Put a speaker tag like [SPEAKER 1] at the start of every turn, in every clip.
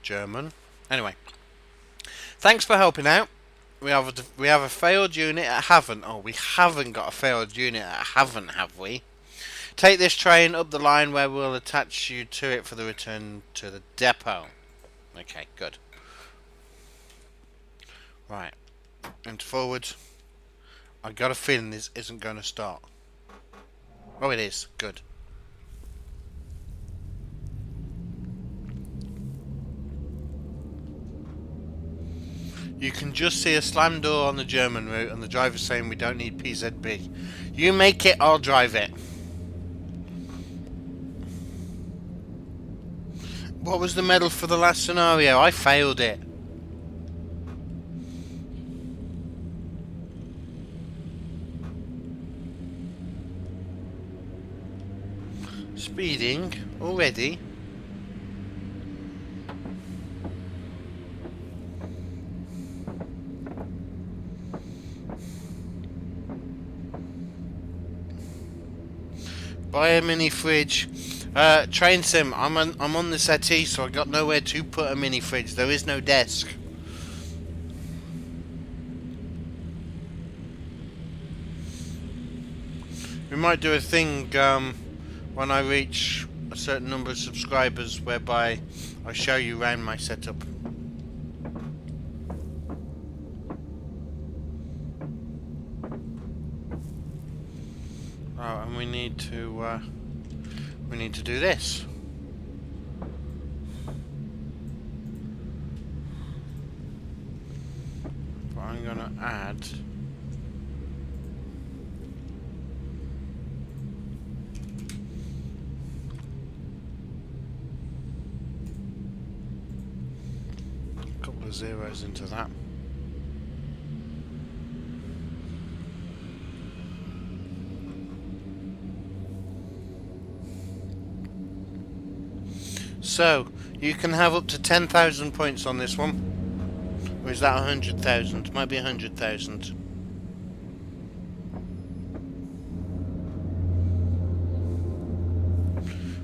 [SPEAKER 1] German. Anyway, thanks for helping out. We have a failed unit at Haven. Oh, we haven't got a failed unit at Haven, have we? Take this train up the line where we'll attach you to it for the return to the depot. Okay, good. Right, and forward. I got a feeling this isn't going to start. Oh, it is. Good. You can just see a slam door on the German route and the driver saying we don't need PZB. You make it, I'll drive it. What was the medal for the last scenario? I failed it. Speeding already. Buy a mini fridge. Train sim. I'm on the settee, so I got nowhere to put a mini fridge. There is no desk. We might do a thing when I reach a certain number of subscribers, whereby I show you around my setup. Oh, and we need to do this. But I'm gonna add a couple of zeros into that. So, you can have up to 10,000 points on this one. Or is that 100,000? Might be 100,000.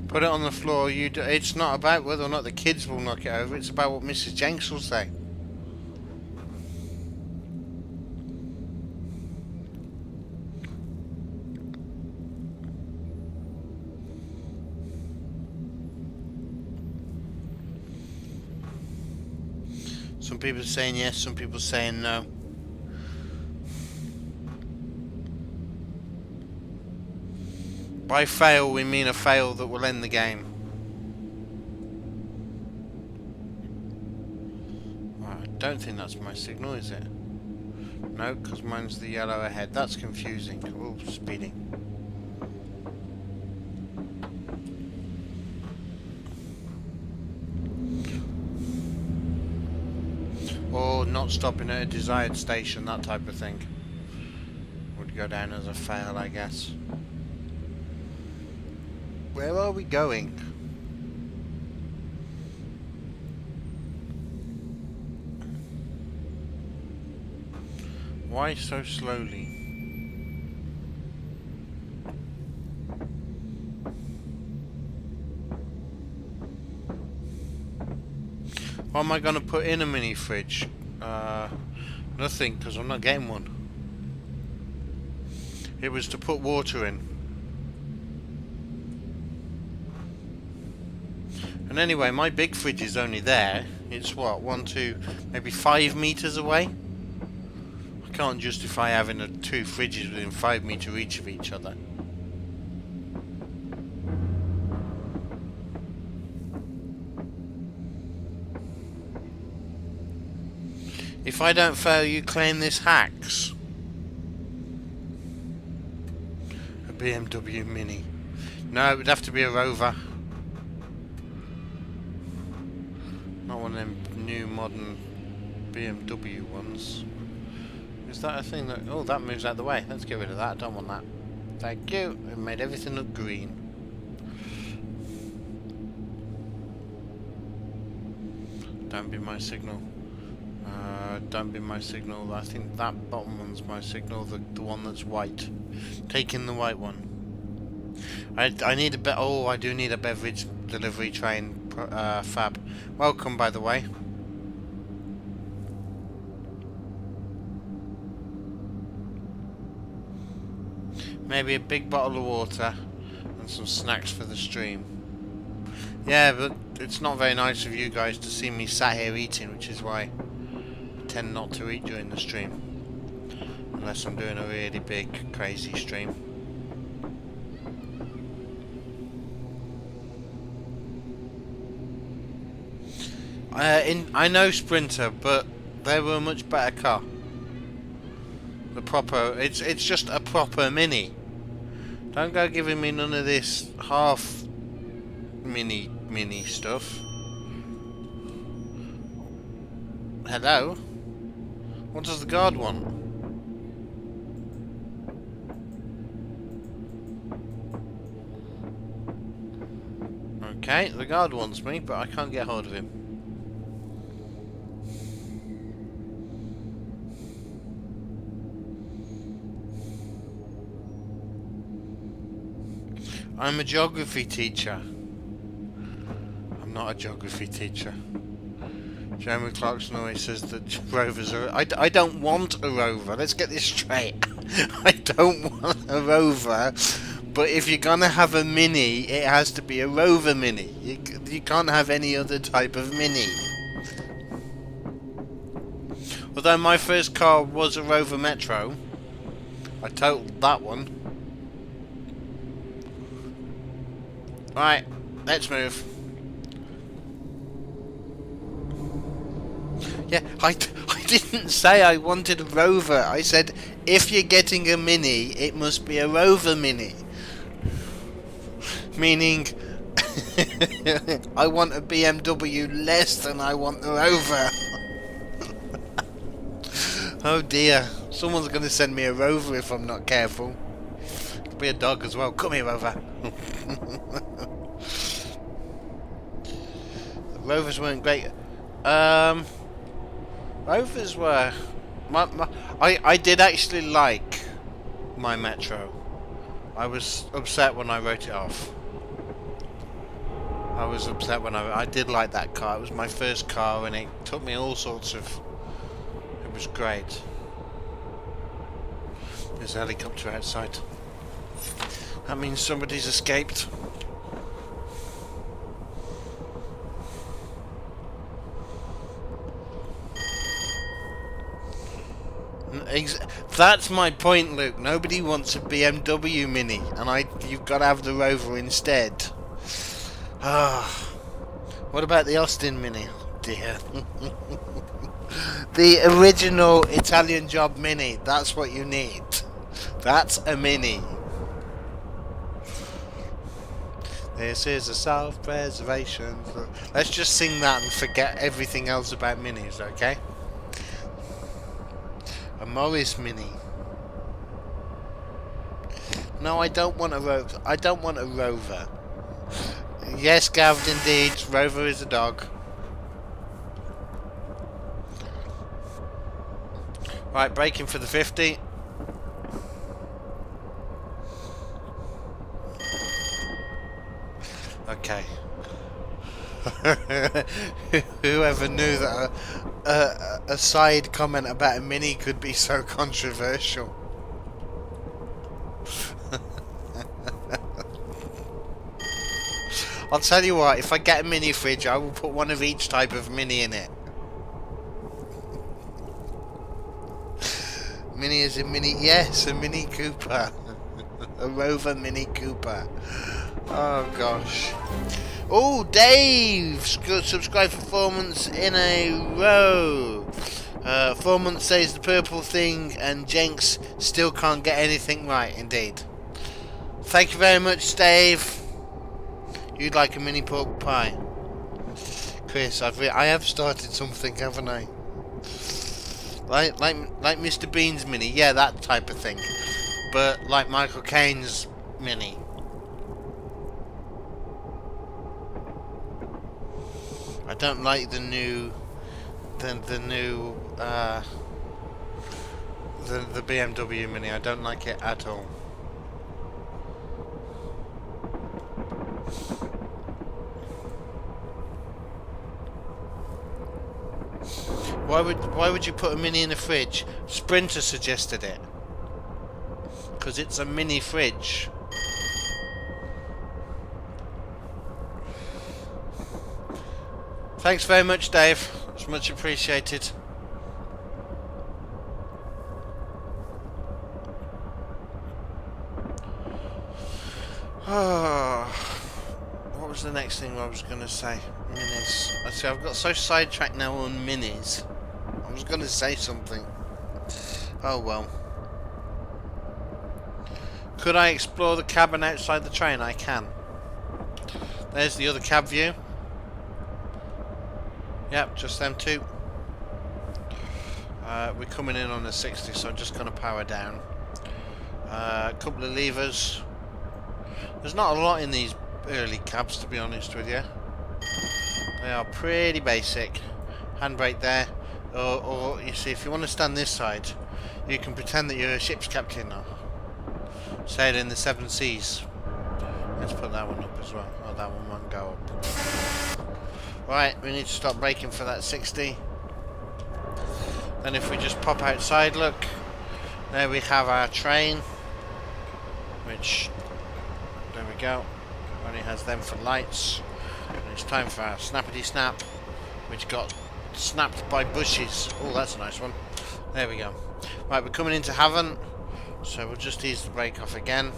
[SPEAKER 1] Put it on the floor. It's not about whether or not the kids will knock it over. It's about what Mrs. Jenks will say. Some people are saying yes, some people are saying no. By fail, we mean a fail that will end the game. Right, I don't think that's my signal, is it? No, because mine's the yellow ahead. That's confusing. Oh, speeding. Or not stopping at a desired station, that type of thing. Would go down as a fail, I guess. Where are we going? Why so slowly? What am I going to put in a mini fridge? Nothing, because I'm not getting one. It was to put water in. And anyway, my big fridge is only there. It's what, 1, 2, maybe 5 meters away? I can't justify having two fridges within 5 meters each of each other. If I don't fail, you claim this hacks. A BMW Mini. No, it would have to be a Rover. Not one of them new modern BMW ones. Is that a thing that... Oh, that moves out of the way. Let's get rid of that. I don't want that. Thank you. It made everything look green. Don't be my signal. Don't be my signal. I think that bottom one's my signal, the one that's white. Taking the white one. I need a bit. Oh, I do need a beverage delivery train Fab. Welcome, by the way. Maybe a big bottle of water and some snacks for the stream. Yeah, but it's not very nice of you guys to see me sat here eating, which is why I tend not to eat during the stream. Unless I'm doing a really big, crazy stream. I know Sprinter, but they were a much better car. The proper, it's just a proper Mini. Don't go giving me none of this half mini stuff. Hello? What does the guard want? Okay, the guard wants me, but I can't get hold of him. I'm a geography teacher. I'm not a geography teacher. Jeremy Clarkson always says that rovers are... I don't want a rover. Let's get this straight. I don't want a rover. But if you're gonna have a Mini, it has to be a rover Mini. You can't have any other type of Mini. Although my first car was a Rover Metro. I totaled that one. Right, let's move. Yeah, I didn't say I wanted a Rover. I said, if you're getting a Mini, it must be a Rover Mini. Meaning, I want a BMW less than I want the Rover. Oh dear, someone's going to send me a Rover if I'm not careful. Could be a dog as well. Come here, Rover. Rovers weren't great. Rovers were... I did actually like my Metro. I was upset when I wrote it off. I was upset when I did like that car. It was my first car and it took me all sorts of... It was great. There's a helicopter outside. That means somebody's escaped. That's my point, Luke. Nobody wants a BMW Mini, and you've got to have the Rover instead. Ah, what about the Austin Mini? Oh dear. The original Italian Job Mini. That's what you need. That's a Mini. This is a self-preservation. Let's just sing that and forget everything else about minis, okay? A Morris Mini. No, I don't want a Rover. I don't want a Rover. Yes, Gav, indeed. Rover is a dog. Right, braking for the 50. Okay. Whoever knew that a side comment about a Mini could be so controversial. I'll tell you what, if I get a mini fridge, I will put one of each type of Mini in it. Mini is a Mini, yes, a Mini Cooper. A Rover Mini Cooper. Oh gosh. Oh, Dave! Subscribe for 4 months in a row. 4 months says the purple thing, and Jenks still can't get anything right, indeed. Thank you very much, Dave. You'd like a mini pork pie. Chris, I have started something, haven't I? Like Mr. Bean's Mini, yeah, that type of thing. But like Michael Caine's Mini. I don't like the new, the BMW Mini. I don't like it at all. Why would you put a mini in a fridge? Sprinter suggested it. Because it's a mini fridge. Thanks very much, Dave. It's much appreciated. Oh, what was the next thing I was going to say? Minis. I see, I've got so sidetracked now on minis. I was going to say something. Oh well. Could I explore the cabin outside the train? I can. There's the other cab view. Yep, just them two. We're coming in on the 60, so I'm just going to power down. A couple of levers. There's not a lot in these early cabs, to be honest with you. They are pretty basic. Handbrake there. Or you see, if you want to stand this side, you can pretend that you're a ship's captain now. Sailing the 7 seas. Let's put that one up as well. Oh, that one won't go up. Right, we need to stop braking for that 60. Then if we just pop outside, look. There we have our train. Which, there we go. Only has them for lights. And it's time for our snappity snap. Which got snapped by bushes. Oh, that's a nice one. There we go. Right, we're coming into Haven. So we'll just ease the brake off again.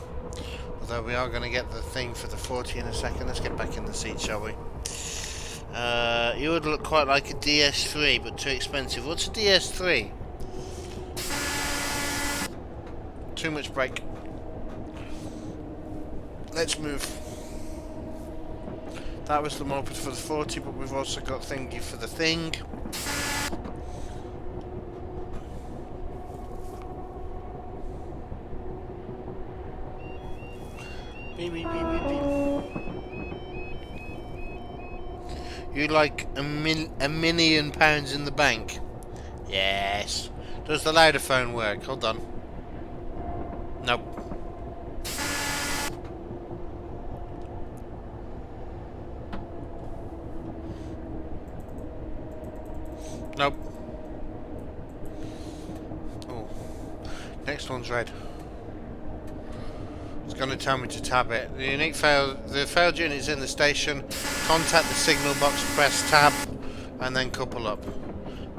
[SPEAKER 1] Although we are going to get the thing for the 40 in a second. Let's get back in the seat, shall we? You would look quite like a DS3, but too expensive. What's a DS3? Too much brake. Let's move. That was the moped for the 40, but we've also got thingy for the thing. Beep, beep, beep, beep, beep. You like £1,000,000 in the bank? Yes. Does the louder phone work? Hold on. Nope. Nope. Oh. Next one's red. It's going to tell me to tab it. The failed unit is in the station. Contact the signal box, press tab, and then couple up.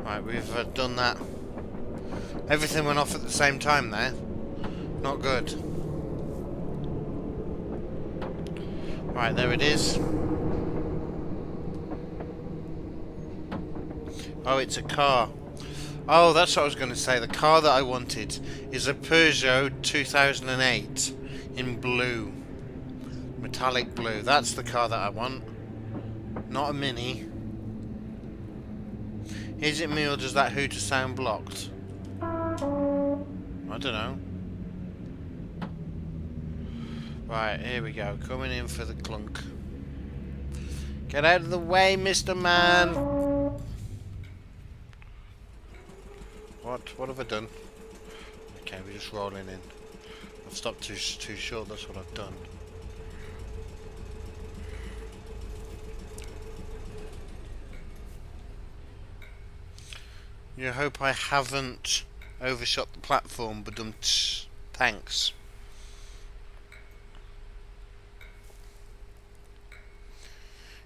[SPEAKER 1] Right, we've done that. Everything went off at the same time there. Not good. Right, there it is. Oh, it's a car. Oh, that's what I was going to say. The car that I wanted is a Peugeot 2008 in blue. Metallic blue. That's the car that I want. Not a Mini. Is it me or does that hooter sound blocked? I don't know. Right, here we go. Coming in for the clunk. Get out of the way, Mr. Man! What have I done? Okay, we're just rolling in. I've stopped too short, that's what I've done. You hope I haven't overshot the platform, but thanks.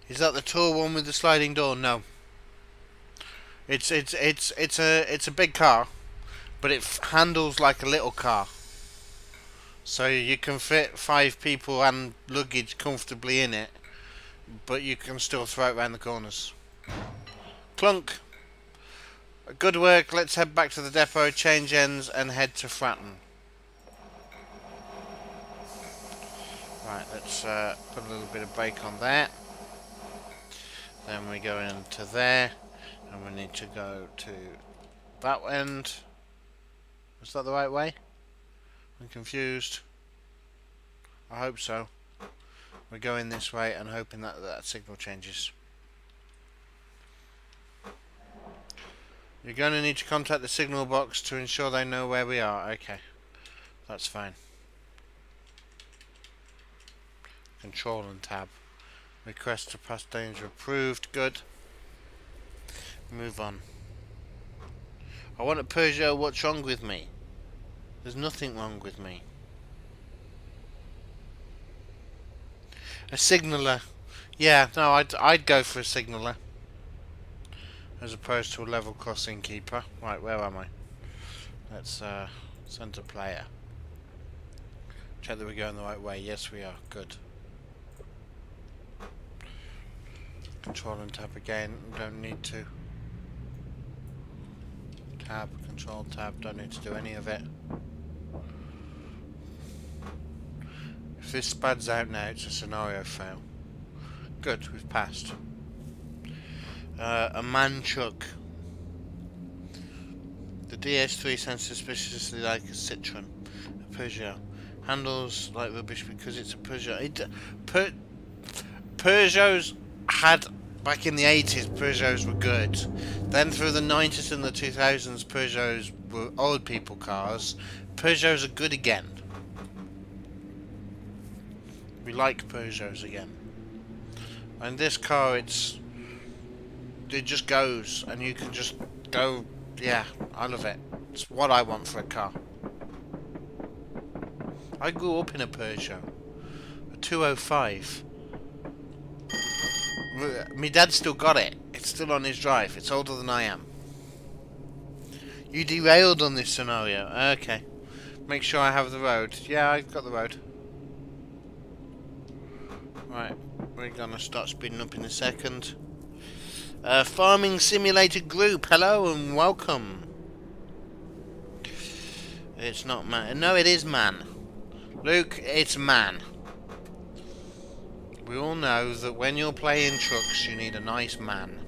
[SPEAKER 1] Is that the tall one with the sliding door? No. It's a big car, but it handles like a little car. So you can fit 5 people and luggage comfortably in it, but you can still throw it around the corners. Clunk. Good work. Let's head back to the depot, change ends, and head to Fratton. Right, let's put a little bit of brake on there. Then we go into there, and we need to go to that end. Is that the right way? I'm confused. I hope so. We're going this way and hoping that that signal changes. You're going to need to contact the signal box to ensure they know where we are. Okay, that's fine. Control and tab. Request to pass danger approved. Good. Move on. I want a Peugeot. What's wrong with me? There's nothing wrong with me. A signaller. Yeah, no, I'd go for a signaller as opposed to a level crossing keeper. Right, where am I? Let's center player. Check that we're going the right way. Yes, we are. Good. Control and tab again. Don't need to. Tab, control, tab. Don't need to do any of it. If this spuds out now, it's a scenario fail. Good, we've passed. A man truck. The DS3 sounds suspiciously like a Citroen. A Peugeot. Handles like rubbish because it's a Peugeot. Peugeots had, back in the 80s, Peugeots were good. Then through the 90s and the 2000s, Peugeots were old people cars. Peugeots are good again. We like Peugeots again. And this car, it just goes, and you can just go. Yeah, I love it. It's what I want for a car. I grew up in a Peugeot, a 205. My dad still got it. It's still on his drive. It's older than I am. You derailed on this scenario. Okay. Make sure I have the road. Yeah, I've got the road. Right, we're gonna start speeding up in a second. Farming Simulator Group, hello and welcome. It's not man. No, it is man. Luke, it's man. We all know that when you're playing trucks, you need a nice man.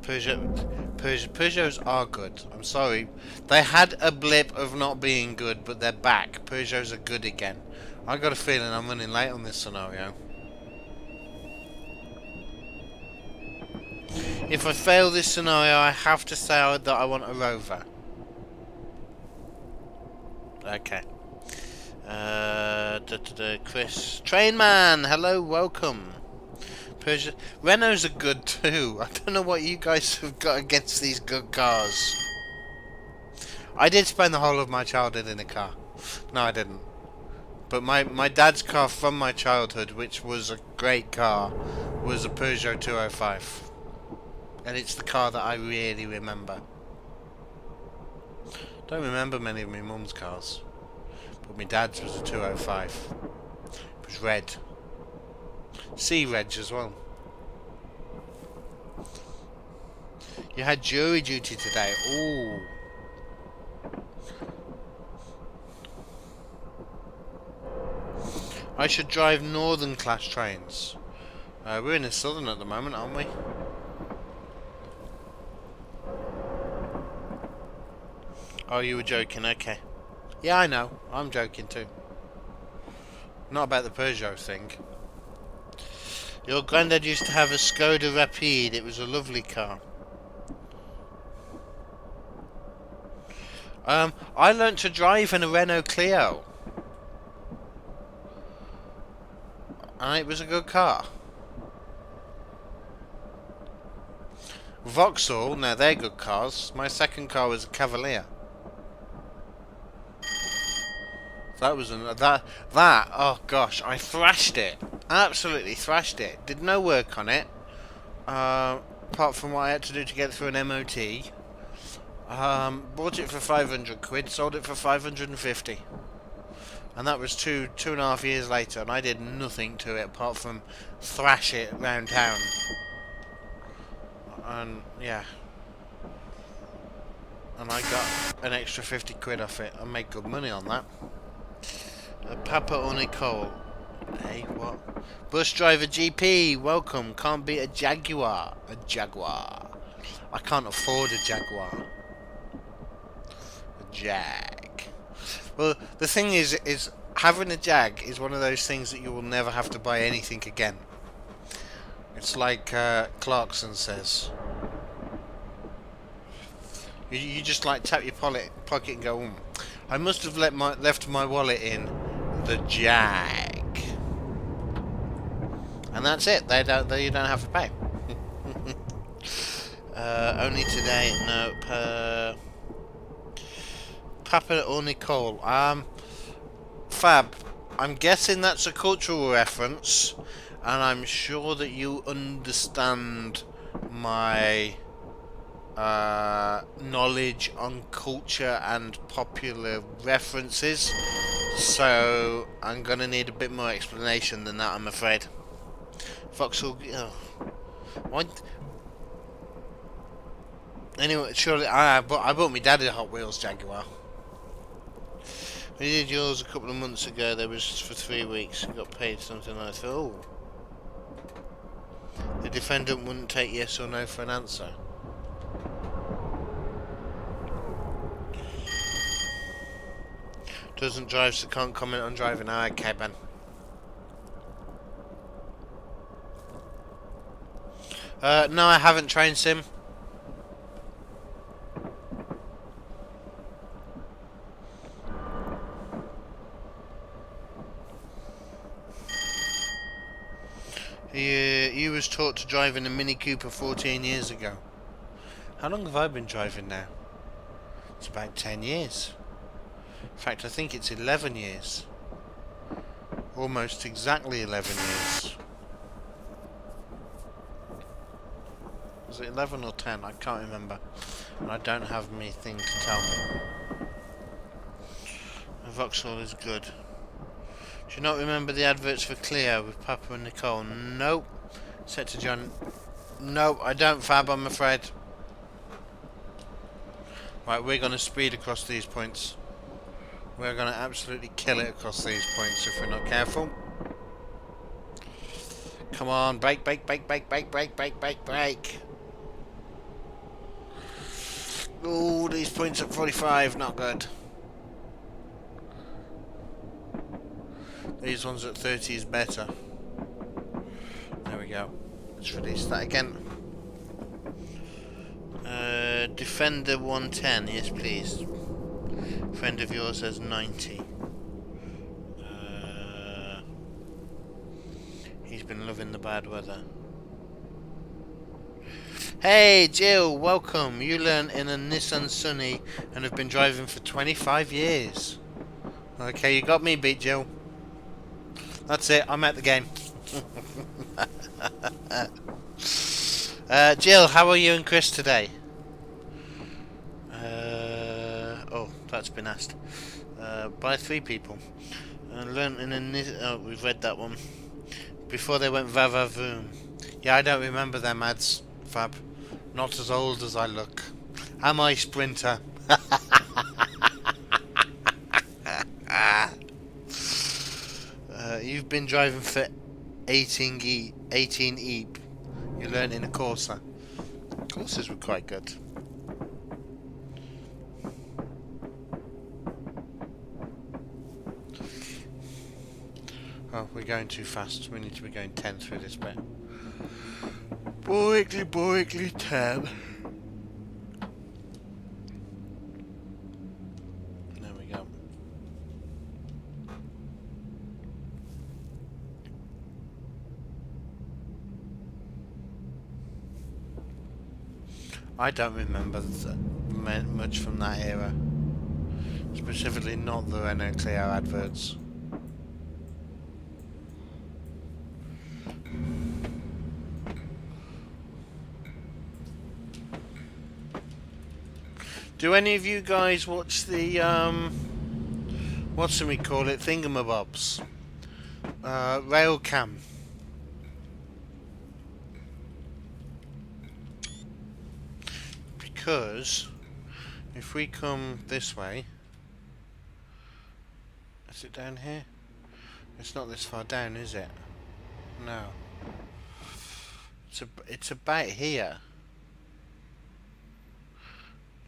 [SPEAKER 1] Peugeots are good. I'm sorry. They had a blip of not being good, but they're back. Peugeots are good again. I got a feeling I'm running late on this scenario. If I fail this scenario, I have to say that I want a Rover. Okay. Chris. Trainman, hello, welcome. Peugeot. Renaults are good too. I don't know what you guys have got against these good cars. I did spend the whole of my childhood in a car. No, I didn't. But my dad's car from my childhood, which was a great car, was a Peugeot 205. And it's the car that I really remember. Don't remember many of my mum's cars. But my dad's was a 205. It was red. Sea reg as well. You had jury duty today. Ooh. I should drive northern class trains. We're in the southern at the moment, aren't we? Oh, you were joking, okay. Yeah, I know. I'm joking too. Not about the Peugeot thing. Your granddad used to have a Skoda Rapide. It was a lovely car. I learnt to drive in a Renault Clio. And it was a good car. Vauxhall, now they're good cars. My second car was a Cavalier. That was oh gosh, I thrashed it. Absolutely thrashed it. Did no work on it. Apart from what I had to do to get through an MOT. Bought it for 500 quid, sold it for 550. And that was two and a half years later, and I did nothing to it apart from thrash it around town. And yeah. And I got an extra 50 quid off it. I made good money on that. Papa or Nicole. Hey, what? Bus driver GP, welcome. Can't beat a Jaguar. A Jaguar. I can't afford a Jaguar. A Jag. Well, the thing is having a Jag is one of those things that you will never have to buy anything again. It's like Clarkson says. You just like tap your pocket and go, I must have left my wallet in the Jag. And that's it. You don't have to pay. Only today. No. Papa or Nicole. Fab. I'm guessing that's a cultural reference, and I'm sure that you understand my knowledge on culture and popular references. So I'm gonna need a bit more explanation than that, I'm afraid. Vauxhall. Oh. What? Anyway, surely I bought my dad a Hot Wheels Jaguar. We did yours a couple of months ago. There was for 3 weeks. We got paid something like that. Oh, the defendant wouldn't take yes or no for an answer. Doesn't drive, so can't comment on driving. Ah, okay, Ben. No, I haven't trained sim. He was taught to drive in a Mini Cooper 14 years ago. How long have I been driving now? It's about 10 years. In fact, I think it's 11 years. Almost exactly 11 years. Was it 11 or 10? I can't remember. And I don't have me thing to tell me. Vauxhall is good. Do you not remember the adverts for Cleo with Papa and Nicole? Nope. Set to John. Nope, I don't, Fab, I'm afraid. Right, we're going to speed across these points. We're going to absolutely kill it across these points if we're not careful. Come on, brake, brake, brake, brake, brake, brake, brake, brake, brake. Ooh, these points at 45, not good. These ones at 30 is better. There we go. Let's release that again. Defender 110, yes please. Friend of yours says 90. He's been loving the bad weather. Hey Jill, welcome. You learn in a Nissan Sunny and have been driving for 25 years. Okay, you got me beat, Jill. That's it, I'm at the game. Jill, how are you and Chris today? Oh, that's been asked. By 3 people. Learned in a... Oh, we've read that one. Before they went va-va-voom. Yeah, I don't remember them ads, Fab. Not as old as I look. Am I, Sprinter? You've been driving for 18 eep. You learned in a Corsa. Corsas were quite good. Oh, we're going too fast. We need to be going 10 through this bit. Boickly 10. There we go. I don't remember much from that era. Specifically not the Renault Clio adverts. Do any of you guys watch the what's we call it, thingamabobs? Rail cam. Because if we come this way, is it down here? It's not this far down, is it? No. It's about here.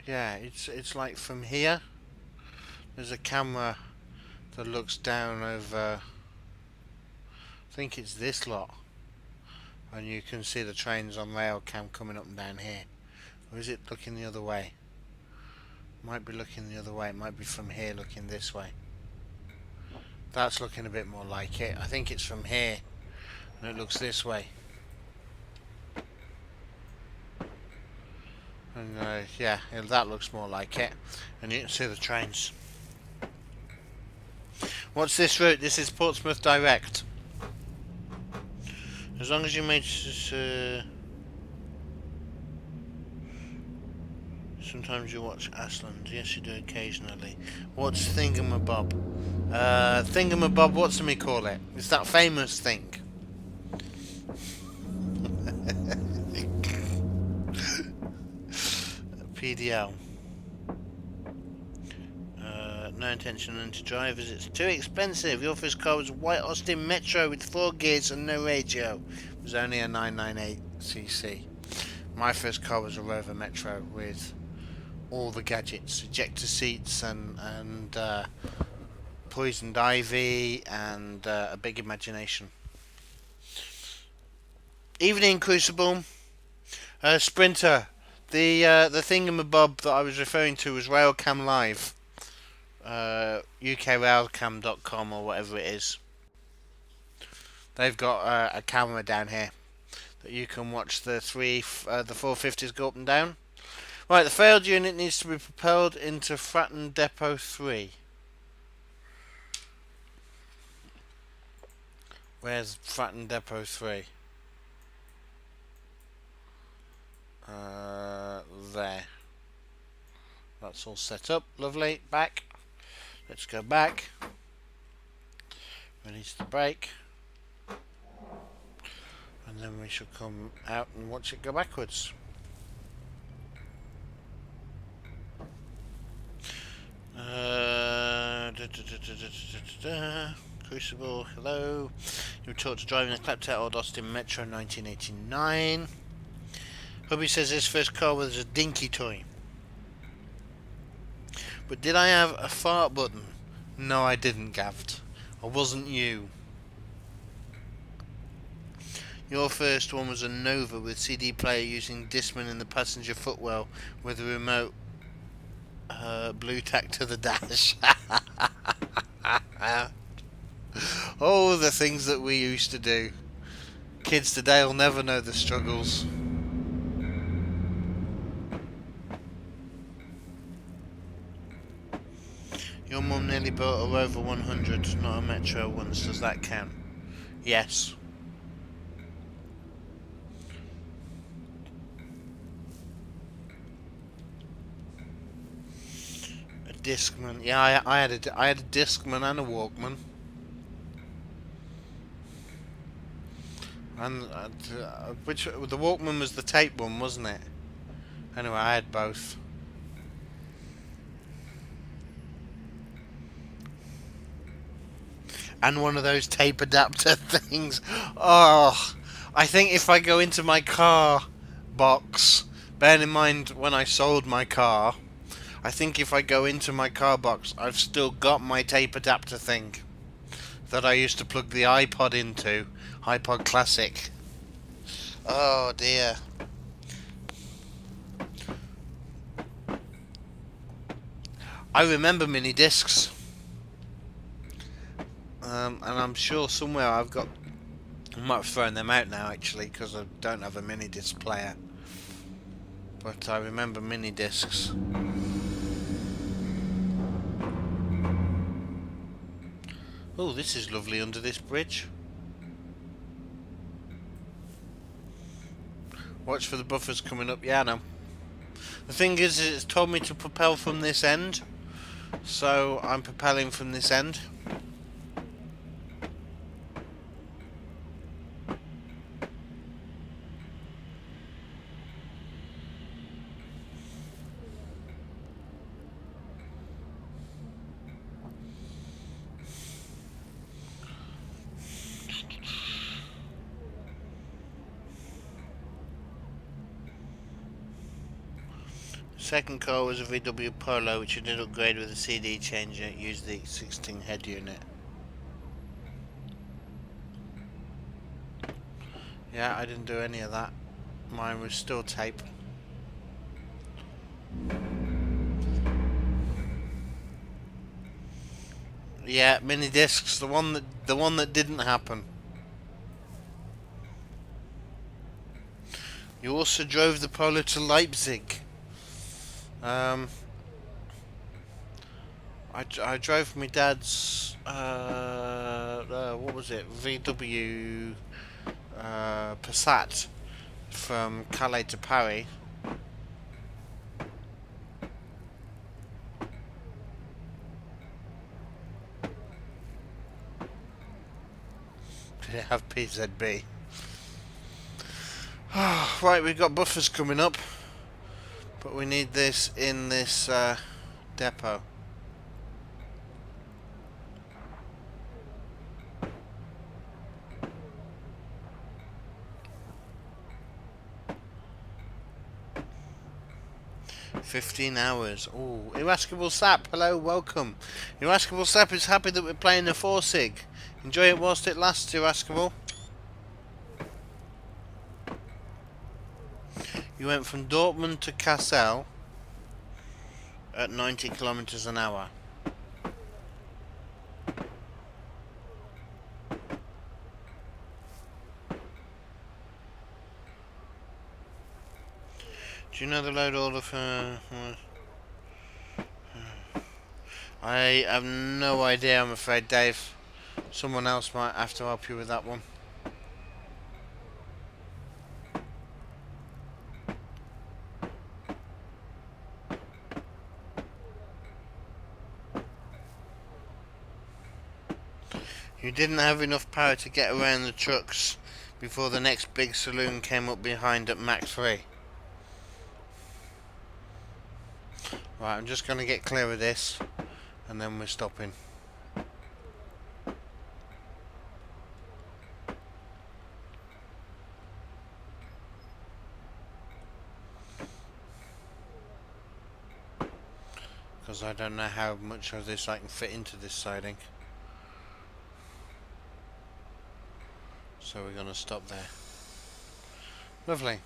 [SPEAKER 1] Yeah, it's like from here. There's a camera that looks down over. I think it's this lot, and you can see the trains on rail cam coming up and down here. Or is it looking the other way? Might be looking the other way. It might be from here looking this way. That's looking a bit more like it. I think it's from here, and it looks this way. And yeah, that looks more like it. And you can see the trains. What's this route? This is Portsmouth Direct. As long as you made... sometimes you watch Ashland. Yes, you do occasionally. What's Thingamabob? Thingamabob, what's me call it? It's that famous thing. PDL. No intention to drive as it's too expensive. Your first car was a white Austin Metro with 4 gears and no radio. It was only a 998cc. My first car was a Rover Metro with all the gadgets, ejector seats and poisoned ivy and a big imagination. Evening Crucible. Sprinter. The thingamabob that I was referring to was Railcam Live. UKRailcam.com or whatever it is. They've got a camera down here that you can watch the 450s go up and down. Right, the failed unit needs to be propelled into Fratton Depot 3. Where's Fratton Depot 3? There. That's all set up. Lovely. Back. Let's go back. Release the brake. And then we shall come out and watch it go backwards. Crucible, hello. You were taught to drive in a clapped out old Austin Metro 1989. Hubby says his first car was a dinky toy. But did I have a fart button? No, I didn't, Gavd. I wasn't you. Your first one was a Nova with CD player using Discman in the passenger footwell with a remote blue tack to the dash. Oh, the things that we used to do. Kids today will never know the struggles. Your mum nearly bought a Rover 100, not a Metro once. Does that count? Yes. A Discman. Yeah, I had a Discman and a Walkman. And the Walkman was the tape one, wasn't it? Anyway, I had both. And one of those tape adapter things. Oh, I think if I go into my car box, bearing in mind when I sold my car, I think if I go into my car box, I've still got my tape adapter thing that I used to plug the iPod into. iPod Classic. Oh dear. I remember mini discs. And I'm sure somewhere I've got... I might have thrown them out now actually because I don't have a mini disc player. But I remember mini discs. Oh, this is lovely under this bridge. Watch for the buffers coming up. Yeah, I know. The thing is, it's told me to propel from this end. So I'm propelling from this end. Second car was a VW Polo, which I did upgrade with a CD changer. Used the 16 head unit. Yeah, I didn't do any of that. Mine was still tape. Yeah, mini discs. The one that didn't happen. You also drove the Polo to Leipzig. Um, I drove my dad's what was it, VW Passat from Calais to Paris. Did it have PZB? Right, we've got buffers coming up, but we need this in this depot. $15. Oh, Irascible Sap, hello, welcome. Irascible Sap is happy that we're playing the 4-sig. Enjoy it whilst it lasts, Irascible. You went from Dortmund to Kassel at 90 kilometers an hour. Do you know the load order for... I have no idea, I'm afraid, Dave. Someone else might have to help you with that one. You didn't have enough power to get around the trucks before the next big saloon came up behind at Mach 3. Right, I'm just going to get clear of this, and then we're stopping. Because I don't know how much of this I can fit into this siding. So we're going to stop there. Lovely.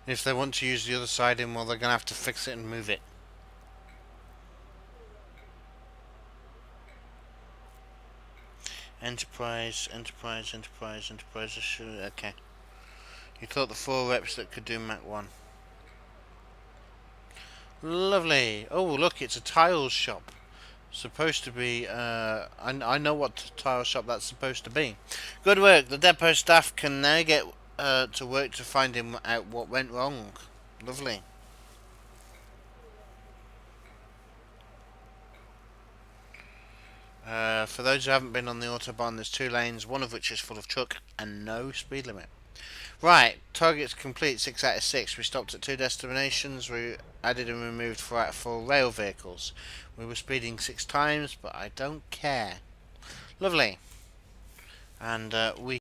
[SPEAKER 1] If they want to use the other siding, well, they're going to have to fix it and move it. Enterprise. Okay. You thought the 4 reps that could do Mach 1. Lovely. Oh, look, it's a tile shop. Supposed to be, I know what tile shop that's supposed to be. Good work. The depot staff can now get to work to find out what went wrong. Lovely. For those who haven't been on the Autobahn, there's 2 lanes, one of which is full of truck and no speed limit. Right, target's complete, 6 out of 6. We stopped at 2 destinations. We added and removed 4 out of 4 rail vehicles. We were speeding 6 times, but I don't care. Lovely. And we